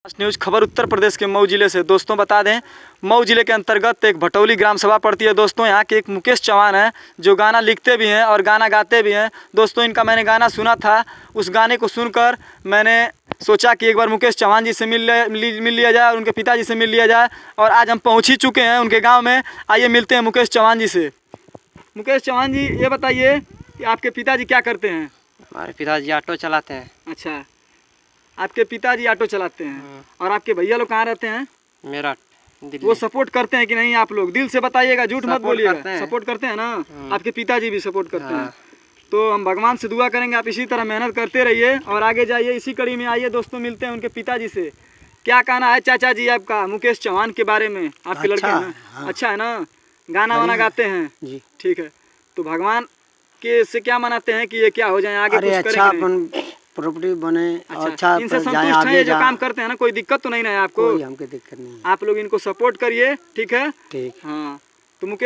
News खबर उत्तर प्रदेश के मऊ जिले से। दोस्तों बता दें, मऊ जिले के अंतर्गत एक भटौली ग्राम सभा पड़ती है। दोस्तों यहाँ के एक मुकेश चौहान हैं जो गाना लिखते भी हैं और गाना गाते भी हैं। दोस्तों इनका मैंने गाना सुना था, उस गाने को सुनकर मैंने सोचा कि एक बार मुकेश चौहान जी से मिल लिया जाए और उनके पिताजी से मिल लिया जाए। और आज हम पहुँच ही चुके हैं उनके गाँव में। आइए मिलते हैं मुकेश चौहान जी से। मुकेश चौहान जी, ये बताइए कि आपके पिताजी क्या करते हैं? हमारे पिताजी ऑटो चलाते हैं। अच्छा, आपके पिताजी ऑटो चलाते हैं। और आपके भैया लोग कहाँ रहते हैं? मेरा दिल्ली। वो सपोर्ट करते हैं कि नहीं? आप लोग दिल से बताइएगा, झूठ मत बोलिएगा। सपोर्ट करते हैं ना? आपके पिताजी भी सपोर्ट करते हैं। तो हम भगवान से दुआ करेंगे आप इसी तरह मेहनत करते रहिए और आगे जाइए। इसी कड़ी में आइए दोस्तों, मिलते हैं उनके पिताजी से। क्या कहना है चाचा जी आपका मुकेश चौहान के बारे में? आपके लड़के हैं? अच्छा है ना? गाना वाना गाते हैं जी? ठीक है। तो भगवान के से क्या मनाते हैं कि ये क्या हो जाए आगे? कुछ अच्छा प्रॉपर्टी बने। अच्छा इनसे संतुष्ट है जो काम करते हैं ना? कोई दिक्कत तो नहीं ना है आपको? हमको दिक्कत नहीं। आप लोग इनको सपोर्ट करिए, ठीक है? ठीक। हाँ, तो मुकेश